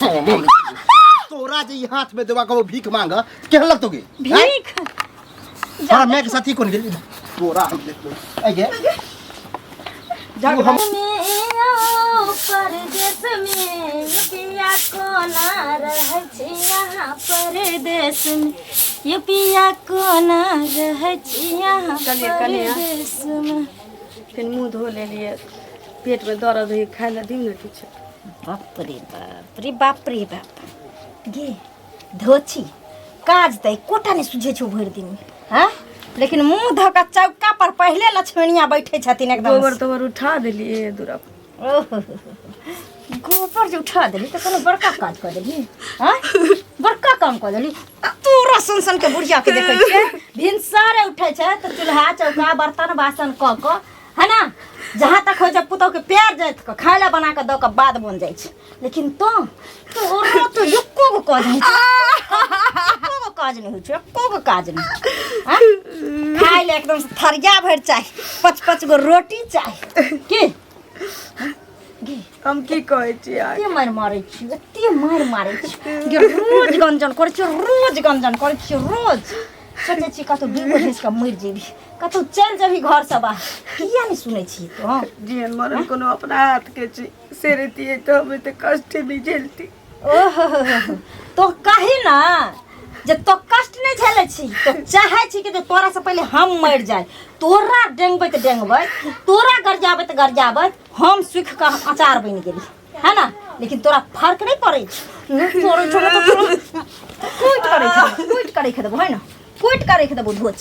तोरा जे हाथ में देवा को भीख मांग केहन लगतोगे भीख हां मैं के साथी कोन गेली तोरा हम देखो आगे हम परदेश में पिया कोना रहै छी यहाँ परदेश में ये पिया कोना रहै छी यहाँ परदेश में फिर मुँह धो ले लिए पेट में दर्द है खाए ला दी ना कुछ बाप रे बाप रे बाप गे धोची काज दै कोटा ने सुझे छौ भरि दिन हां लेकिन मुंह धो के चौका पर पहले लक्ष्मणिया बैठे छथिन एकदम गोबर तोबर उठा देलिए दूरा गोबर जो उठा देली तो कोनो बड़का काज कर देली हां बड़का काम कर देली तोरा संसन के बुढ़िया के देखै छै भिनसारे उठै छै त चूल्हा चौका बर्तन बासन क है ना जहाँ तक हो जब पुतौ के प्यार जाए तो खाइला बना के दो के बाद बन जाए लेकिन तो तो एको गो काज नहीं एको काज नहीं हो एको गो काज नहीं खाइ ले एकदम थरिया भर चाही 5 गो रोटी चाही की हम की कहै छी एते मार मारै छी एते मार मारै छी रोज गंजन करै छी रोज गंजन करै छी रोज सोचे छी कतौ बिगो भेस के मर जेबी कतौ चल जेबी घर से बाहर किया नहीं सुनै छी तो जीवन मरण कोनो अपना हाथ के छी से रहती तो हमें तो कष्ट नहीं झेलती ओहो तो कही ना जे तो कष्ट नहीं झेले छी तो चाहे छी कि तोरा से पहले हम मर जाए तोरा डेंगबै त डेंगबै तोरा गरजाबै त गरजाबै हम सुख का अचार बन गेली है ना लेकिन तोरा फर्क नहीं पड़े तोरा छोड़ तो कोइट करे ख देबो है ना कोइट करे ख देबो धोच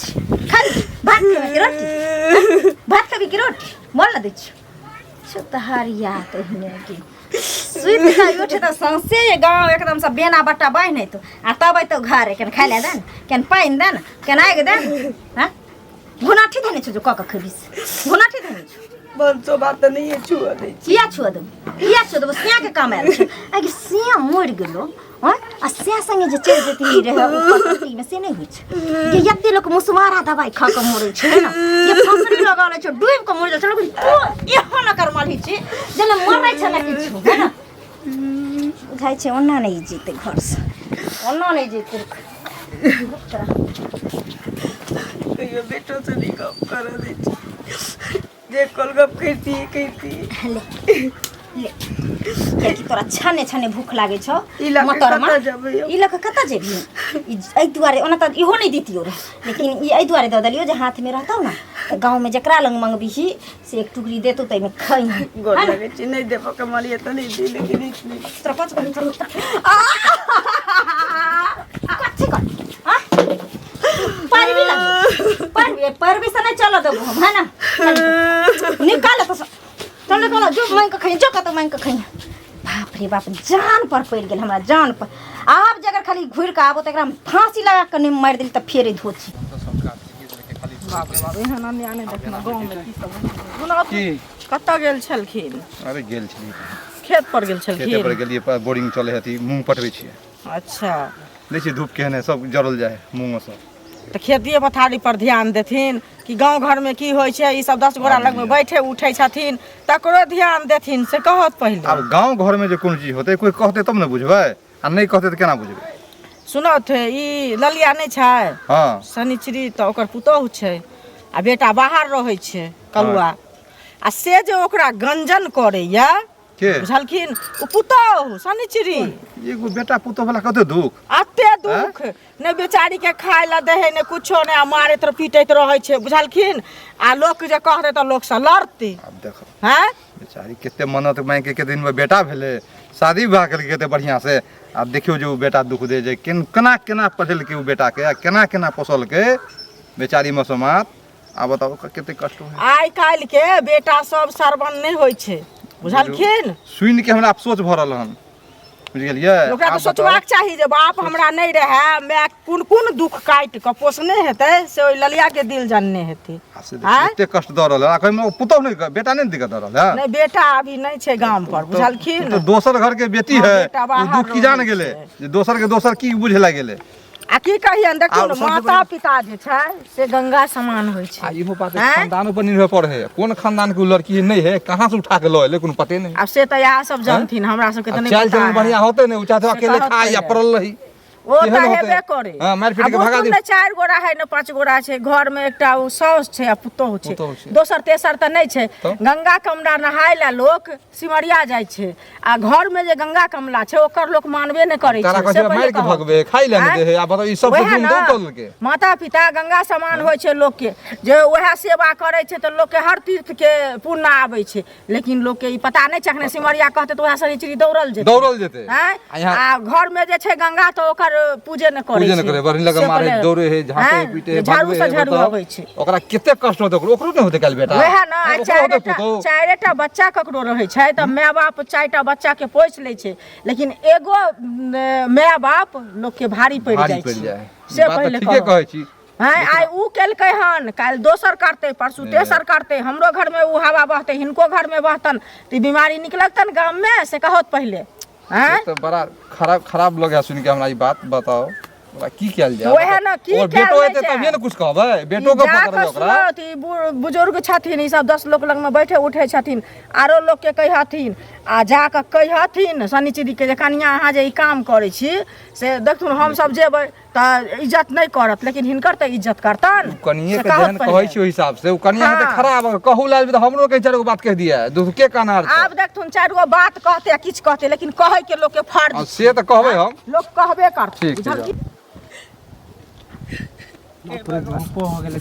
खाली भात खाबे के रोटी भात खाबे के रोटी मोल ना दै छी तहारिया तो हिने की सुइत का उठे तो संसे गांव एकदम से बेना बट्टा बाहि नहीं तो आ तब तो घर केन खाइ ले देन केन पाइन देन केन आगे देन हां गुनाठी देने छ जो क खबिस गुनाठी देने छ बंसो बात नहीं है छुआ दे किया छुआ दो सिया के काम आयल छ आगे सिया मर गेलो हां आ सिया संगे जे चल जेती रहे उपस्थिति में से नहीं होय छ ये यत्ते लोग मुसमारा दवाई खा के मरै छ ना ये फसरी लगाले छ डूब के मर जाय छ तो एहो न कर माली छ जने मरै छ ना किछु है ना बुझाय छ ओन्ना नहीं जीते घर से ओन्ना नहीं जीते ये बेटो से नहीं काम कर दे जे कोलगप करती ले कि तोरा छाने छाने भूख लागे छ मटर में ई लक कता जेबी ई दुआरे ओना त इहो नहीं दितियो रे लेकिन ई दुआरे द दलियो जे हाथ में रहतौ ना गांव में जकरा लंग मंगबी ही से एक टुकड़ी देतो तै में खई गोर लगे छी नहीं देबो कमलिए तो नहीं दी लेकिन इतनी तोरा पाँच को कच्चे कर हां पारबी लगे पारबी से नहीं चलो दबो हम है ना निकाल तो तने कहला जो मांग के खई जो कत मांग के खई बाप रे बाप जान पर पड़ गेल हमरा जान पर आब जगर खाली घुर के आबो त एकरा फांसी लगा के नहीं मार देल त फेरे धोची बाप रे बाप एहन अन्याय देखना गांव में की सब की कत्ता गेल छलखिन अरे गेल छी खेत पर गेल छलखिन खेत पर गेलिए बोरिंग चले हती मूंग पटबै छी अच्छा देखी धूप केहन है सब जरल जाए मूंग से तो खेतिए पथारी पर ध्यान देथिन कि गांव घर में की होय छै ई सब 10 गोरा लग में बैठे उठै छथिन तकरो ध्यान देथिन से कहत पहिले अब गांव घर में जे कोन चीज होते कोई कहते तब न बुझबै आ नहीं कहते त केना बुझबै सुनो थे ई ललिया नहीं छै हां शनिचरी तो ओकर पुतोह छै आ बेटा बाहर रहै छै कलुआ आ से जे ओकरा गंजन करैया के बुझलखिन उ पुतोह शनिचरी एगो बेटा पुतो वाला कते दुख अते दुख ने बेचारी के खाय ला देहे ने कुछो ने मारैत र पीटैत रहै छै बुझलखिन आ लोक जे कहते त लोक से लड़ते अब देखो हैं बेचारी केते मनत मांग के दिन में बेटा भेले शादी विवाह के केते बढ़िया से अब देखियो जो बेटा दुख दे जे केना केना पढ़ल के उ बेटा के केना केना पोसल के बेचारी मसमात आ बताओ केते कष्ट हो आइ काल के बेटा सब सरबन नहीं होय छै बुझलखिन सुन के हमरा अफसोस भ रहल हन बुझ गेलिए ओकरा तो सोचबाक चाही जे बाप हमरा नहीं रहे मैं कोन दुख काट के पोसने हेतै से ओइ ललिया के दिल जानने हेतै एते कष्ट द रहल है कोई पुतो नहीं बेटा नहीं दिक्कत द रहल है नहीं बेटा अभी नहीं छै गांव पर बुझलखिन तो दोसर घर के बेटी है वो दुख की जान गेले जे दोसर के दोसर की बुझला गेले आ की कहियन देखियो आब न, सबसे माता पिता जे छै से गंगा समान होइ छै। आ इहो बात हैं? खानदानों पर निर्भर पड़े है, कौन खानदान के लड़की नहीं है, कहाँ से उठा के लो है, कोनो पते नहीं। अब से तो यहाँ सब जानथिन, हमरा सबके तो नहीं चाल पता चलन है। बढ़िया होते नहीं, चाहे तो से अकेले कहत खा या पहिले। पड़ल रही। वो तो केहन होतै? हेबे करे। हाँ, मारि पीट अब के भगा बुतुन दी। ने 4 गोरा है न 5 गोरा छै, घर में एकटा उ साउस छै आ पुतोह छै, पुतोह छै। दोसर तेसर त नहीं छै। तो? गंगा कमला नहाय ला लोक सिमरिया जाय छै, आ घर में जे गंगा कमला छै ओकर लोक मानबे नहीं करे तारा छै। कहै से छै पहिले मारि के कहत। भगबे, खाइ ले नहीं आँय? दे है, आ बताओ ई सब वएह जुलुम न, दो कर के। माता पिता गंगा समान होइ छै लोक के, जे वएह सेवा करे छै तो लोक के हर तीर्थ के पुण्य आबै छै। लेकिन लोक के ई पता नहीं छै, अखने सिमरिया कहते तो वएह शनिचरी दौड़ल जेतै। दौड़ल जेतै। हैं? आ यहाँ- आ घर में जे छै गंगा तो ओकर पूजे न करे पूजे छै। न करे, बढ़िया लगे से मारे, पहिले- दौड़े है, झाटे हैं? पीटे है, झाड़ू भगबे से है, झाड़ू बताओ। अबै छै। ओकरा कते कष्ट होते, ओकरो नहीं होते काल बेटा। वएह न, हाँ, आ ओकरो होते चारिटा पुतोह। चारिटा बच्चा ककरो रहै छै त माय बाप 4टा बच्चा के पोछि लै छै, लेकिन एगो माय बाप लोक के भारी पड़ि भारी जाइ पड़ि छै। जाए। से बात पहिले तऽ ठीके कहै छी। हैं? आइ ऊ केलकै हन, काल्हि दोसर करतै, परसू तेसर करतै, हमरो घर में ऊ हवा बहतै, हिनको घर में बहतन, तो ई बीमारी निकलतन गाम में, से कहत पहिले। हैं? तो बड़ा खराब लगे सुन के हमरा ई बात। बताओ ओकरा की किया जाए? वएह न, की और कयल बेटो जाइ हेतै छै? तभिए न कुछ कहबै, बेटो के जा पकड़बै कऽ ओकरा। सुनत, ई बुजुर्ग छथिन, ई सब 10 लोक लग में बैठे उठे छथिन, आरो लोग के कहथिन, आ जाके कहथिन शनिचरी के जे कनिया अहाँ जे ई काम करै छी से देखथुन हम सब जेबै त इज्जत नहीं करत, लेकिन हिनकर त इज्जत करतन। कनिए से के कहत जहन पहिले। कहै छी ओहि हिसाब से, उ कनिया हेतै हाँ। खराब, अगर कहू लाल तो हमरो कहीं 4 गो बात कह दिया, दूध के कानार आब देखथुन 4 गो बात कहते आ किछ कहते, लेकिन कहै के लोग के फर्ज से तो कहबै हम। लोग कहबे करते। ठीक छै, बुझल की? धूपो हो गेलै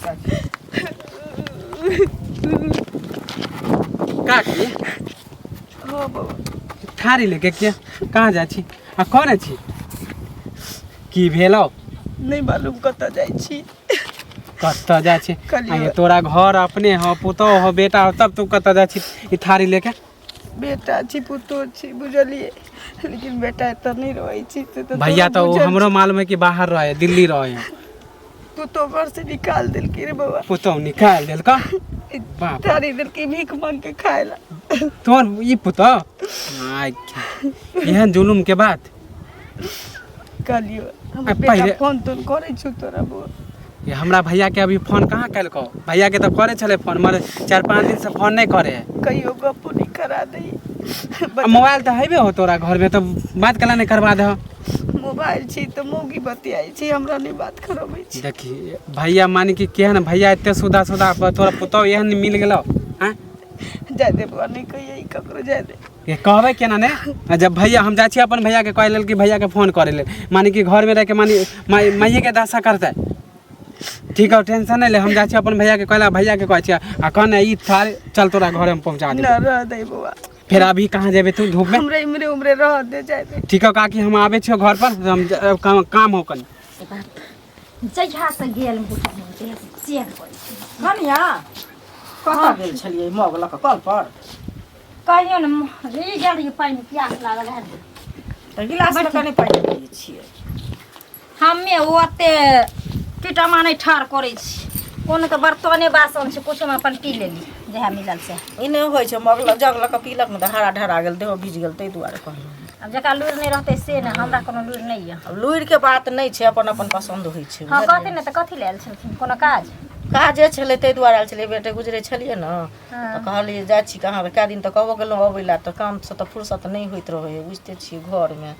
काकी थारी लेके के कहाँ जाइ छी आ कौन छी की भेलौ नहीं मालूम कतऽ जाइ छी। कतऽ जाइ छी कहलियौ। आ तोरा घर अपने हो पुतौ हो बेटा हो तब तू कतऽ जाइ छी ई थारी लेके बेटा छी पुतो छी बुझलिए, लेकिन बेटा एतऽ नहीं रहै छी। भैया तो हमरो मालूम है कि बाहर रहे दिल्ली रहे पुतो घर से निकाल दिलके रे बाबा, पुतौ निकाल देल का बाप थारी दिलके भीख मांग के खाए ला। तोर ई पुतौ एहन जुलुम के बात कहलियो हमर पहिले- बेटा फोन तोन करे छु तोरा बुआ। ये हमरा भैया के अभी फोन कहाँ कैलको, भैया के तो करे चले फोन, मगर 4-5 दिन से फोन नहीं करे है। कहियो गप्पो नहीं करा दे। आ मोबाइल तो हैबे हो तोरा घर में, तो बात कला नहीं करवा दे। मोबाइल छी तो मौगी बतियाई छी, हमरा नहीं बात करबै छी। देखी भैया मानी कि केहन भैया एते सुधा सुधा तोरा पुतौ एहन मिल गेलो हैं जाय दे बुआ, नहीं कहिए ककरो जाय दे। ये कहबे केना ने आ जब भैया हम जाइ छी अपन भैया के कह लेल कि भैया के फोन करे ले, मानी कि घर में रह के मानी माइये के दशा करते। ठीक है टेंशन नहीं ले, हम जाइ छी अपन भैया के कहला भैया के कहै छी आ कहने ई थार चल तोरा घर में पहुंचा दे। ना रह दे बुआ, फिर अभी कहाँ जेबे तू धूप में? हमरे इमरे उमरे रह दे जाय दे। ठीक है काकी हम आवे छियो घर पर, हम काम हो कन जहिया से गेल बुझल से शेयर करै छी। कनिया कतऽ गेल छलियै मग लऽ कऽ कल पर? कहियो न ई गेल रही पानि प्यास लागल है, तऽ गिलास में कनि पानि पियै छियै। हमे ओते कीटामा नहीं ठार करै छी, कोनो के बर्तने बासन छै कुछ में अपन पी लेली जहाँ मिलल से। ई नहि होइ छै मग जग लऽ कऽ पीलक ने तऽ हरा ढरा गेल, देहो भीज गेल, ताहि दुआरे कहलहुँ। अब जकरा लुरि नहीं रहतै से ने, हमरा कोनो लुरि नहीं है। अब लुरि के बात नहीं छै, अपन अपन पसंद होइ छै। हाँ कहती ने तऽ कथी ले आयल छलखिन, कोनो काज? काजे छलै ताहि दुआरे आयल छलियै, बेटे गुजरे छलियै ने हाँ। तऽ कहलियै जाइ छी कहाँ, कए दिन तऽ कहबो गेलहुँ अबै लए, तऽ कामसँ तऽ फुर्सत नहीं होइत रहै है, बुझिते छियै घरमे,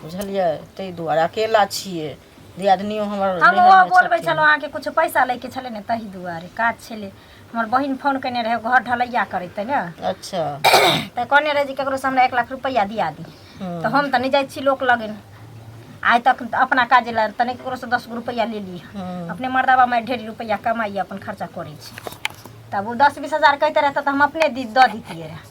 बुझलियै, ताहि दुआरे अकेला छियै। दियादनियो हमर हम नैहरमे वो बोलबै छथिन। छलहुँ अहाँके कुछ पैसा लैके छलै ने ताहि दुआरे काज छलै। हमर बहिन फोन केने रहे घर ढलैया करैते ने, अच्छा तऽ कहने रहे जे ककरो से हमरा 1 लाख रुपैया दिया दी, तऽ हम तऽ नहीं जाइ छी लोक लगन, आइ तक अपना काज ला तऽ नहीं ककरो से 10 गो रुपैया ले ली, अपने मर्दाबा में ढेरी रुपैया कमाइए अपन खर्चा करै छी। तब वो 10-20 हजार कहते रहता तऽ हम अपने दऽ दितियै रहे,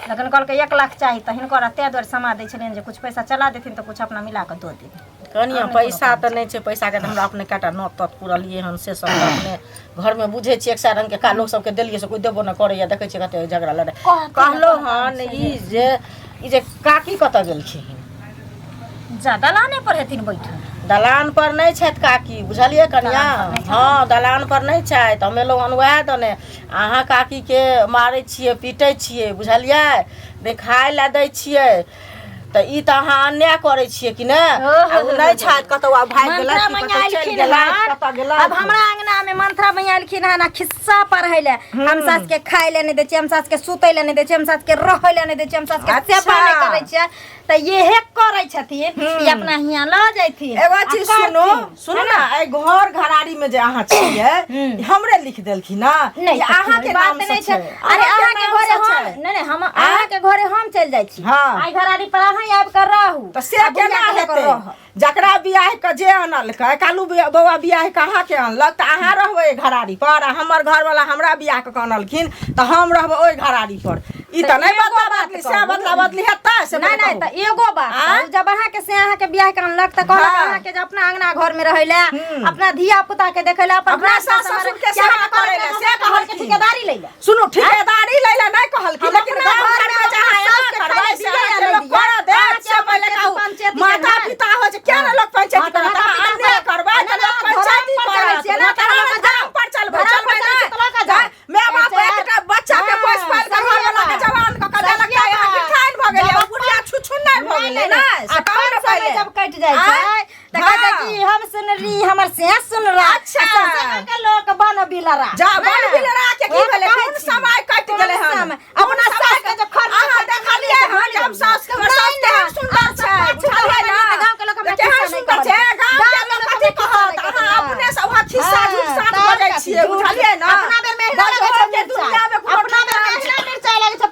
लेकिन कहलकै 1 लाख चाही, तऽ हिनकर ताहि दुआरे समा दै छलियनि जे कुछ पैसा चला देथिन तऽ कुछ अपना मिला कऽ दऽ देबै। कनिया पैसा तऽ नहि छै, पैसाके तऽ हमरा अपने कएटा नोत तत पुरलियै हन, से सब तऽ अपने घरमे बुझै छियै, 100 रङ्गके का लोक सबके देलियै से कोइ देबो नहि करैया, देखै छियै कते झगड़ा लड़ाइ। कहलहुँ हन ई जे काकी कतऽ गेलखिन? जा दलाने पर हेथिन बैठल, दलान पर नहि छथि काकी, बुझलियै कनिया? हाँ दलान पर नहि छथि, हमे लोग वएह दने अहाँ काकीके मारै छियै पीटै छियै, बुझलियै, देखाय लए दै छियै, त ई त अहाँ अन्याय करे छिए कि ने नहीं छात कतवा भाग गेला मंत्रा मैया आइलखिन हन। अब हमरा अंगना में मंत्रा मैया आइलखिन हन खिस्सा पढ़ैले हम सास के खाय ले नहीं दै छी हम सास के सुतै ले नहीं दै छी हम सास के रहै ले नहीं दै छी हम सास के सेवा नहीं करै छी त ये करै छथिन ई अपना हिया ल जैथिन। एगो चीज सुनो ना ए घर घराड़ी में जे अहाँ छिए हमरे लिख देलखिन ना अहाँ के नाम से छै। अरे अहाँ के घरे हम नहीं हम अहाँ के घरे हम चल जाय छी आई घराड़ी पर अहाँ आब कर रहू त से केना हेतै जकरा बियाह के जे अनलकै कालू बौआ बियाह कहाँ के अनलक त अहाँ रहबै घराड़ी पर हमर घर वाला हमरा बियाह के अनलखिन त हम रहबै ओइ घराड़ी पर ई त नहीं बदली से बदली हेतै से नहीं त एगो बात जब अहाँ के से अहाँ के बियाह के अनलक त कहलक अहाँ के अपना अंगना घर में रहै ले अपना धिया पुता के देखै ले अपन सास ससुर के सेवा करै ले से कहल के ठेकेदारी ले ले सुनो ठेकेदारी ले ले नहीं कहल कि लेकिन गांव घर में जहां करबै से लोग कर दे से पहले कहू माता पिता हो जे क्या ना लोग पंचायत करता अन्याय करबै त लोग पंचायती करै छै ना त गांव पर चलबै ना मैं बाप एकटा बच्चा के पोस पाल के घर वाला के जवान क कदे लगता है बिठाइन भ गेलै बुढ़िया छुछुन्ना भ गेलै ना आ कौन पहले जब कट जाय छै त कहै कि हम सुनली हमर से सुन रहा अच्छा के लोग बन बिलरा जा बन बिलरा के की भेलै कौन समय कट गेलै हम अपना सास के जो खर्च अहाँ देखलिए हम जब सास के सास के सुंदर छै बुझलिए ना गांव के लोग हमरा केहन सुंदर छै गांव के लोग कथि कहत अहाँ अपने सब खिस्सा झूठ बजै छियै बुझलिए ना अपना बेर मेहना लगे छै दुनिया में अपना बेर मेहना मिर्चा लगे छै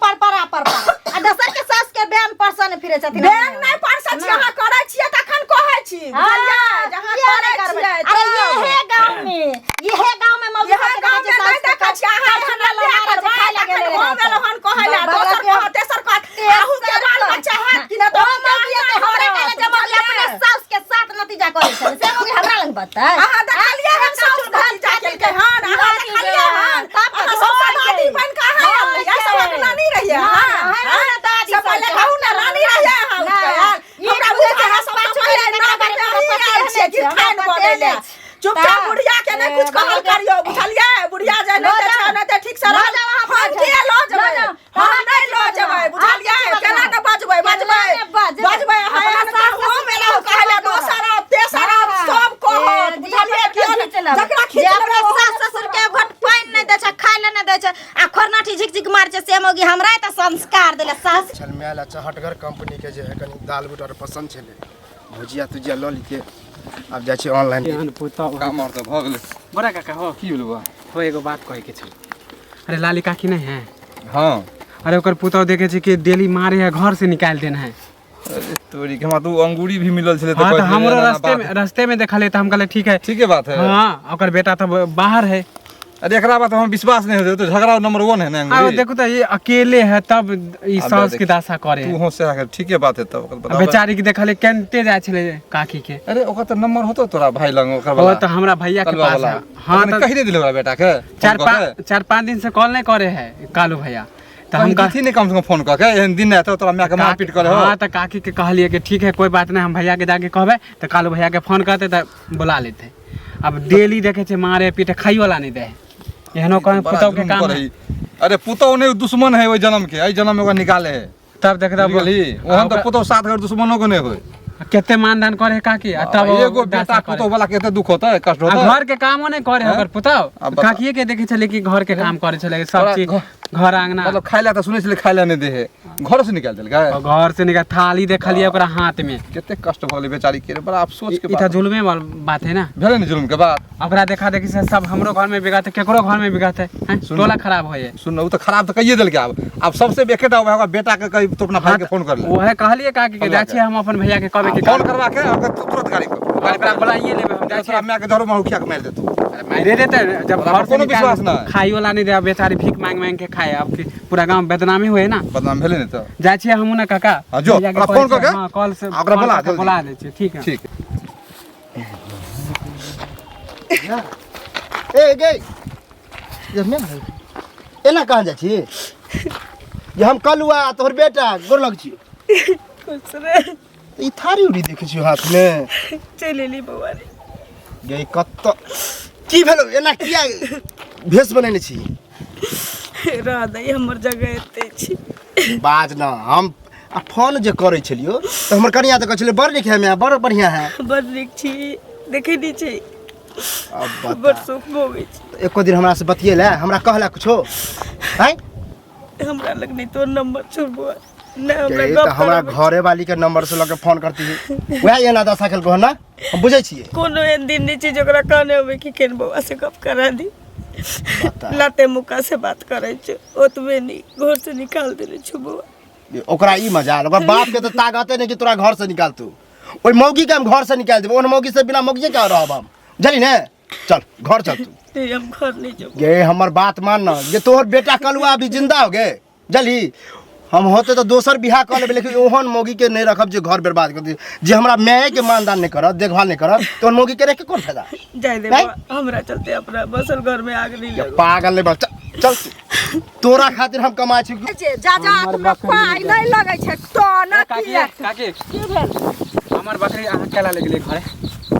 पर आ दोसर के सास के बैन परसन फिरे छथिन बैन नहीं परसन छी अहाँ करै छियै तखन कहै छी बुझलिए जहां करै छियै अरे ये गांव में मौगी यह गांव में नहीं देखै छी अहाँ खाना लगा कर खाय लगे हो गेल हन कहै ला दोसर कह तेसर कह आहू के बाल बच्चा है कि ना तो मौगी के हमरे कहले जे मौगी अपने सास के साथ नतीजा करै छै से मौगी हमरा लग बता अहाँ देखलिए हम सास नतीजा केलकै हन अहाँ देखलिए हन अहाँ सब दादी बन का है ये सब अपना नहीं रहिए हां दादी सब पहले कहू ना रानी रहिए हां हमरा बुझे के हां सब छोड़े ना करे छियै कि खान बनेले चुपचाप बुढ़िया के नहीं कुछ कहल करियो बुझलिए बुढ़िया जे नहीं दे छै नहीं ठीक से रह हम के लो जबै हम नहीं लो जबै बुझलिए केना के बजबै हां हो मेला कहले दोसर तेसर सब कहो बुझलिए कि जकरा खींच अपना सास ससुर के घट पाइन नहीं दे छै खाय ले नहीं दे छै आ खरनाठी झिक झिक मार छै से मौगी हमरा त संस्कार देले सास छलमेला चहटगर कंपनी के जे है कनी दाल बुटर पसंद छले भुजिया तुजिया ल लिके अब जाइ छी ऑनलाइन काम और तो भ गेलै बड़ा काका हो की भेलौ बा हो एगो बात कहे के छै। अरे लाली काकी नहीं है हां अरे ओकर पुतौ देखे छै कि डेली मारे है घर से निकाल देना है। अरे तोरी के हमरा तो अंगूरी भी मिलल छले हाँ, तो हमरो रास्ते में देखले त हम कहले ठीक है ठीक है बात है हां ओकर बेटा तो बाहर है। अरे एकरा बात हम विश्वास नहीं होते तो झगड़ा नंबर 1 है ना अब देखो तो ये अकेले है तब ई सास के दासा करे तू हो से आके ठीक है बात है तब बेचारी के देखले केनते जाय छले काकी के। अरे ओकर तो नंबर होतो तोरा भाई लंग ओकर वो वाला तो हमरा भैया के पास है। हां तो कहि दे दिले ओकरा बेटा के 4-5 दिन से कॉल नहीं करे है कालू भैया तो हम कथी नहीं कम से कम फोन कर के एहन दिन है तो तोरा मैं के मारपीट करे हो। हां तो काकी के कहलिए कि ठीक है कोई बात नहीं हम भैया के जाके कहबे तो कालू भैया के फोन करते तो बुला लेते। अब डेली देखे छे मारे पीटे खाई वाला नहीं दे एहनो कहीं पुतौ के काम है। अरे पुतौ नहीं दुश्मन है ओइ जन्म के एइ जन्म में ओकरा निकाले है तब देखदा बोली ओहन तो पुतौ साथ अगर दुश्मनों को नहीं होय केते मानदान करे है काकी तब एगो बेटा पुतौ वाला केते दुख होता है कष्ट होता है घर के कामो नहीं करे है ओकर पुतौ काकीए के देखे छले कि घर के काम करे छले सब चीज घर आंगना मतलब खाइला त सुनै छले खाइला नहीं दे है घर से निकाल देल का घर से निकाल थाली देखलिए ओकरा हाथ में केते कष्ट भले बेचारी के बड़ा अफसोस के बात जुल्मे वाला बात है ना भेले नहीं जुल्म के बात ओकरा देखा देखी से सब हमरो घर में बिगाते केकरो घर में बिगाते हैं टोला खराब होए सुन उ त खराब त कहिए देल के अब सबसे बेकेटा होगा बेटा के कहीं तो अपना भाई के फोन कर ले ओहे कहलिए काकी के जाछी हम अपन भैया के कहबे कि फोन करवा के तुरंत गाड़ी पर बुलाइए लेबे हम जाछी दूसरा मैं के धरो महुखिया के मार देतो मारे देते जब घर से कोनो विश्वास ना खाई वाला नहीं दे बेचारी भीख मांग मांग के खाए अब पूरा गांव बदनामी हुए ना बदनाम भेले नहीं तो जाय छी हमहु ना काका जो फोन कर के हां कॉल से ओकरा बुला दे छी ठीक है ठीक ए गे जब मैं एना कहां जा छी जे हम कलुआ तोहर बेटा गोर लग छी कुछ रे ई थारी उड़ी देखे छी हाथ में चलेली बवारी गे कत की भेलो एना किया भेष बनेने छी रह दई हमर जगह एते छी बाज ना हम आ फोन जे करै छलियो तो हमर कनिया तो कहै छलै बड़ नीक है मैं बड़ बढ़िया है। बड़ नीक छी देखै नी छी अब बड़ बता सुख होवे छी। एको दिन हमरा से बतियेला हमरा कहला कुछो हैं हमरा लग नहीं तो नंबर छोड़बो ना हमरा ये गप तो हमरा घरे वाली के नंबर से लगे फोन करती है वह ये ना दशा खेल को ना हम बुझै छियै कोनो एन दिन नहीं छी जकरा कहने होवे कि केन बउआ से गप करा दी बता लाते मुका से बात करे छ ओतबे नहीं घर से निकाल देले छ बउआ। ओकरा ई मजाल ओकर बाप के तो ताकते नहीं कि तोरा घर से निकाल तू ओई मौगी के हम घर से निकाल देबो ओन मौगी से बिना मौगी के रहब हम जली ने चल घर चल तू नहीं हम घर नहीं जाब। ये हमर बात मान ना ये तोहर बेटा कलुआ अभी जिंदा हो गए जली हम होते तो दोसर बियाह कर लेबे लेकिन ओहन मौगी के नहीं रखब जे घर बर्बाद कर दी जे हमरा माय के मानदान नहीं करत देखभाल नहीं करत तो ओहन मौगी के रख के कोन फायदा जाय दे बउआ हमरा चलते अपना बसल घर में आग नहीं लगे। पागल ले बच्चा चल तोरा खातिर हम कमाई छी जा जा तुमरा पाई नहीं लगे छै तो ना काकी की काकी की भेल हमर बकरी अहाँ केला ले गेलै घरे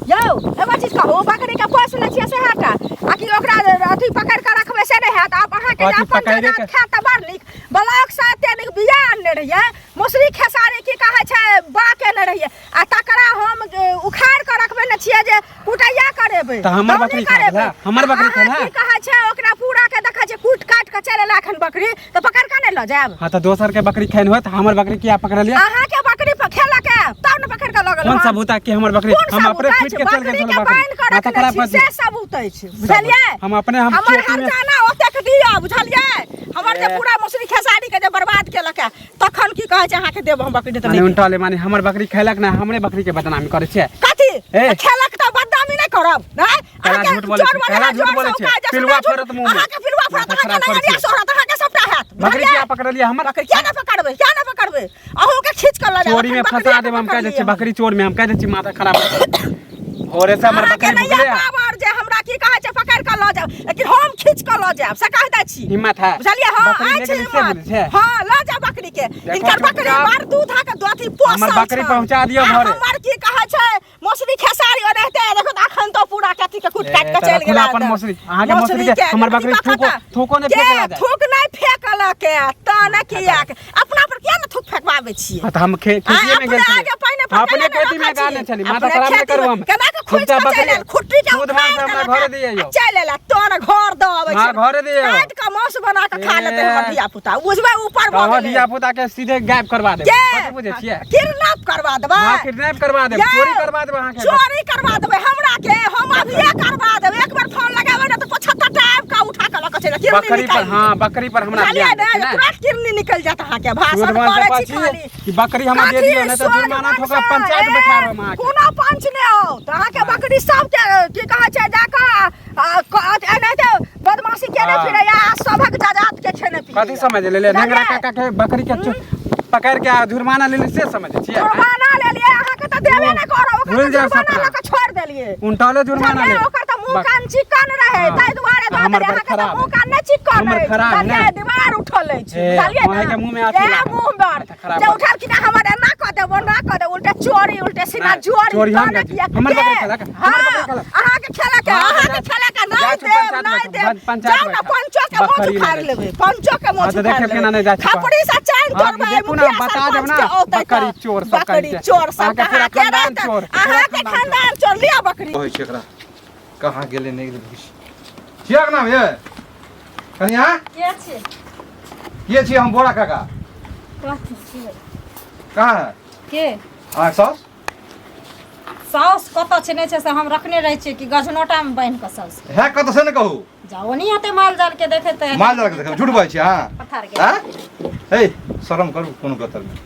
यौ एगो चीज कहू बकरी के पोस ले छियै से हटा आ कि ओकरा अथी पकड़ के रखबे से नहीं हैत आप अहाँ के कथी अपन पकड़े जगह के? खा त बड़ नीक ब्लॉक से तेनिक बिया आनने रहिए मौसरी खेसारी की कहै छै बा केने रहिए आ तकरा हम उखाड़ के रखबे ने छियै जे कुटैया करेबै त हमर बकरी खा गेला हमर बकरी खा की कहै छै ओकरा पूरा के देखै छै कूट काट के चले लाखन बकरी त पकड़ के नहीं ल जाब। हां त दोसर के बकरी खाइन होत हमर बकरी किया पकड़ लिया अहाँ के बकरी पर खेला के तब न पकड़ के लगल कौन सबूत है कि हमर बकरी हम अपने पीट के चल गेल बकरी आ तकरा पर से सबूत अछि बुझलिए हम अपने हम हमर खेती में हरजाना ओतेक दिया बुझलिए हमर जे पूरा मौसरी खेसारी के जे बर्बाद केलक तखन की कहै छै अहाँ के देब हम बकरी त माने नहीं उल्टा ले माने हमर बकरी खैलक ना हमरे बकरी के बदनामी करे छै कथी ए। खेलक त बदनामी नहीं करब नहीं काला झूठ बोले छै, काला झूठ बोले छै, पिलुआ फरत मुंह में। अहाँ के पिलुआ फरत माथा अहाँ खराब के करै नया सोहरत अहाँ के सबटा हैत बकरी किया पकड़ लिया हमर बकरी क्या ना पकड़बै अहूँ के खींच कर ल जाब चोरी में फंसा देब हम कह दे छी बकरी चोर में हम कह दे छी माथा खराब और ऐसा हमर बकरी भुगले बाबर जे हमरा की कहै छै पकड़ के ल जाब लेकिन हम खींच के ल जाब से कह दै छी हिम्मत है बुझलिए हां बकरी आइ लेके छी से मिलै छै हां ल जा बकरी के इनकर बकरी जाओ। मार दूध के दोथी पोस हमर बकरी पहुंचा दियो घरे। हमर की कहै छै मौसरी खेसारी ओ रहते देखो अखन तो पूरा कथी के कूट काट के चल गेल अपन मौसरी अहाँ के मौसरी के हमर बकरी थूको ने फेकला जाय थूक नहीं फेकला के त न किया के अपना पर किया न थूक फेकवावे छी त हम खेतिए में गेल छी अपने खेती में गाने छली माथा खराब नहीं करू हम केना के खुद बकरी खुट्टी के दूध मांग हमरा घरे दिए यो चल एला तो न घर द आवे हां घरे दिए काट के मांस बना के खा लेते हमर धिया पुता बुझबे ऊपर भ हमर गेलै धिया पुता के सीधे गायब करवा देब कथि बुझे छियै किडनैप करवा देबे हां किडनैप करवा देब चोरी करवा देब अहाँ के चोरी करवा देबे हमरा के हम अभिये करवा देब एक बार फोन लगावे न त 75 टाइप का उठा के लक चले बकरी पर हां बकरी पर हमरा दिया दिया ना तुरंत किडनी निकल जाता अहाँ के भाषण जुर्माना करे छी पाछी खाली कि बकरी हमरा दे दियो नहीं तो जुर्माना ठोका पंचायत बैठा रहो हम अहाँ के कोनो पंच ने हो त अहाँ के बकरी सब के की कहै छै जाका एनाते बदमाशी केने हाँ। फिरे या सबक जाजात के खेने पी कथी समझ ले ले नेंगरा काका के बकरी के पकड़ के जुर्माना ले ले से समझ छियै जुर्माना ले लिए अहाँ के त देबे न करो ओकर भूल जाओ जुर्माना सबटा। लक छोड़ देलिए उनटाले जुर्माना ले ओकर त मुंह कान चिकन रहे हाँ। ताई दुआरे द हमर देलिए बड़ अहाँ के खराब मुंह है। कान न चिकन हमर रहे खराब है बुझलिए ना। दीवार उठल लै छी ए, बुझलिए वहाँ के मुंह में आँखी ए लागल। मुंह बार माथा खराब जे है। उठल कि ना हमर एना क देबो ना क दे उल्टे चोरी उल्टे सीना नहीं, जोरी चोरी हम तोने करती। किया हमर के? बकरी खेलक, हमर बकरी खेलक। अहाँ के खेलक हाँ, अहाँ के जा- खेलक जा नहीं तू देब पंचायत नहीं बैठो, देब पंचायत जाओ ना बैठो। पंचो के बकरी मुंह उखाड़ नहीं लेबे पंचो के मुंह हाँ, तो उखाड़ देखियो केना नहीं जा लेबे छिपा। खपड़ी से चैन हाँ, तोड़बे देखू ना, बता देब ना, बकरी चोर सब बकरी कहिके। चोर सब अहाँके पूरा अहाँ के खानदान रहत- चोर, पूरा अहाँ के खानदान खानदान चोर लिया बकरी कहै छै एकरा कहाँ गेलै नहीं गेलै छियै के नाम ये कनिया के छै ये छियै हम बोरा काका कथी छियै कहाँ है के अहाँ साउस साउस कतऽ छै नहि छै से हम रखने रहै छियै कि गजनोटा में बान्हि कऽ साउस है कतऽ से ने कहू जाओ नहीं हेतै माल जाल के देखे तऽ माल जाल के देखै झूठ बाजै छियै अहाँ पत्थर के हैं हे शर्म करू कोनो गतर में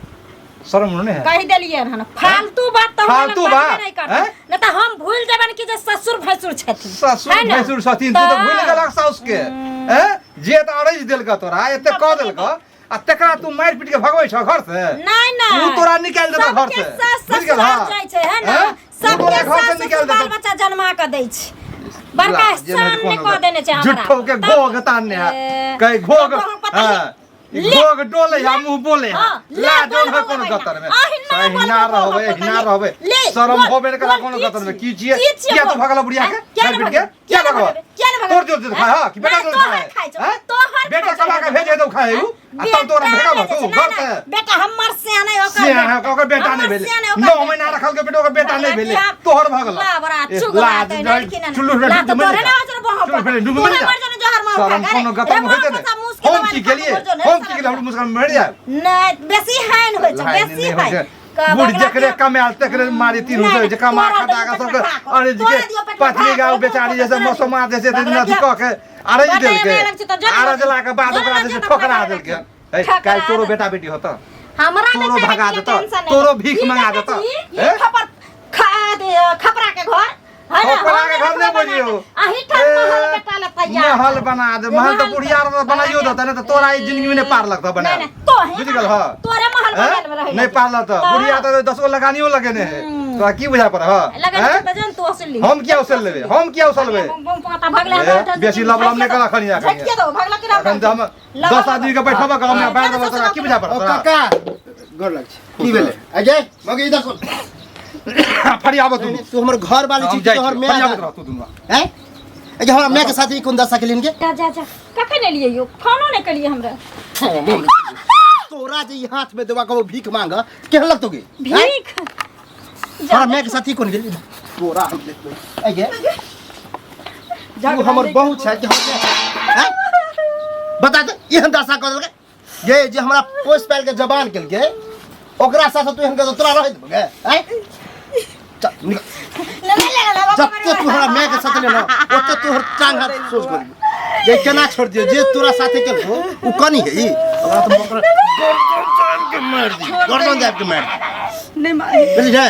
शर्म नहीं है कहि देलियै हन फालतू बात तऽ फालतू हम बात? नहीं करबै हैं? नहीं तऽ हम भूल जेबन कि जे ससुर भैसुर छथिन ससुर है ना? भैसुर छथिन तू तो भूल गेलक साउस के हैं जे त अड़ैज देलक तोरा एते कह देलक आ तकरा तू मारि पीट के भगबै छ घर से नहीं नहीं तू तोरा निकाल देबो घर सबके से सास बुझ गेल ससुराल जाइ छै है ना हैं? तू सबके तोरा घर से सास निकाल ससुर बाल देबो बच्चा जन्मा के दै छै बड़का जे नहीं सामने कोनो कह देने छै हमरा झूठो के घोग तान्ने है ए, कई घोग तो पता हां गोग डोले या मुंह बोले हाँ, ले, ला जोन बोल है हो कोनो भैया। गतर में हिन्ना सही बोल हिन्ना हो रहबे भैया। हिन्ना रहबे ले, शरम बोल, होबे न करा बोल, कोनो की गतर में की छियै? छिए की छियै क्या तो बोल? भगला बुढ़िया के क्या बैठ ना के भगला? क्या क्या ना भगवा भगला? क्या ना भगला? तोर जो खाए हां कि बेटा नहीं, जो तोहर खाए खाइ छौ, हैं? तोहर बेटा खाइ छौ, कमा के भेजे तो खाए उ आ तब तोरा भेगा ले तू छै, घर ना, से ना, बेटा हमर सियाना ओकर से है ओकर बेटा हमर नहीं भेले सियाना ओकर 9 महीना रखल के बेटा ओकर बेटा नहीं भेले तोहर भगला ला बड़ा चुगला के लड़की ने चुल्लू ला तो तोरे ना वचन बह चुल्लू फेरे डूब तोरे मर जा मर जने जहर मार शरम कोनो गतर में होते ने हम की के लिए हम की के लिए हम मुस्कान मर जाए नहीं बेसी हाइन होय छै बेसी हाइन बुढ़ जकरे कमाल तकरे मारी तीन हो जे कमा खटा का सब अरे जी के पत्नी गाँव बेचारी जैसे मौसमा जैसे दिन अथी क के अरे जी देल के आरा जला के बाद ओकरा जैसे ठोकरा देल के ए काल तोरो बेटा बेटी होता हमरा तोरो भगा देता तोरो भीख मंगा देता खपर खा दे खपरा के घर है ना खपरा के घर नहीं बोलियो आही ठन महल बेटा ले तैयार महल बना दे महल तो बुढ़िया बनाइयो देता नहीं तो तोरा ई जिंदगी में नहीं पार लगता बना नहीं तो है बुझ गेल हां तोरे महल बगल में रहे नहीं पार लगता बुढ़िया तो 10 गो लगानियो लगेने है तो की बुझा पर हां लगे त जन तो असली हम क्या उसल लेबे हम क्या उसल लेबे पता भगला बेसी लबलम नहीं करा खनिया झटके दो भगला के अखन तो हम 10 आदमी के बैठबा गांव में बैठ देबो तोरा की बुझा पर ओ काका गोर लग की भेले अजय मगे इधर सुन फरियाबो तू तू हमर घर वाली चीज तोहर में फरियाबो रह तू दुनवा हैं अजय हमरा मैं के साथ ही कोन दशा के लिए जा जा जा कखे ने लिए यो खानो ने कलिए हमरा तोरा जे ई हाथ में देवा को भीख मांग केहन लगतो गे भीख हमरा मैं के साथ ही कोन गेल तोरा हम देखो अजय तू हमर बहू छै कि हम हैं बता दे एहन दशा कर देलके ये जे हमरा पोस पाल के जबान केल के ओकरा साथ तू एहन के तोरा रह देबे हैं चल निकल जब तक तू हमरा मैं के साथ ले ना ओते तू हर टांग हाथ सोच कर ये केना छोड़ दियो जे तोरा साथे के हो उ कनी है ई ओकरा तो मोकर गर्दन के मार दी गर्दन जाब के मार नहीं मारी बुझली है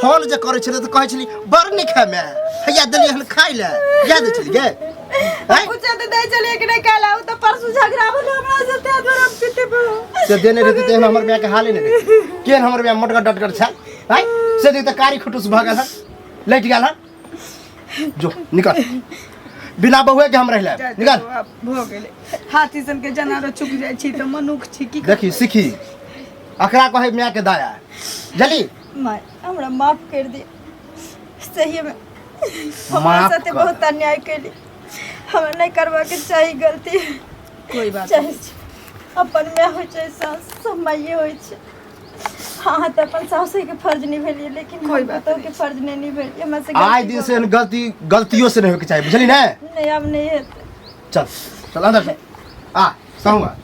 फोन जे करे छले त कहै छली बड़ नहीं खाय मैं हैया देली हन खाइ ले याद छली गे कुछ तो दे चले कि नहीं कहला तो परसों झगड़ा भलो हमरा से ते द्वारा पिटे पड़ो से देने रहते तेहन हमर मैं के हाले नहीं रहे केन हमर मैं मोटका डटकर छ हैं से देख त कारी खुटुस भागल है लट गेल है जो निकल बिना बहुए के हम रहले निकल भ गेले हाथी सन के जनारो चुप जाय छी त मनुख छी की देखी सीखी अकरा कहे मैं के दाया जली माय हमरा माफ कर दे सही में माफ हमारे साथे कर। बहुत अन्याय कैली हमें नहीं करवा के चाहिए गलती कोई बात चाहे अपन में हो चाहे सास सब माये होय छै हाँ तो अपन सास के फर्ज निभेलिए लेकिन कोई बात के फर्ज नहीं निभेलिए मैं से आज दिन से गलतियों से नहीं होके चाहिए बुझली ना नहीं अब नहीं है चल चल अंदर से आ सहूंगा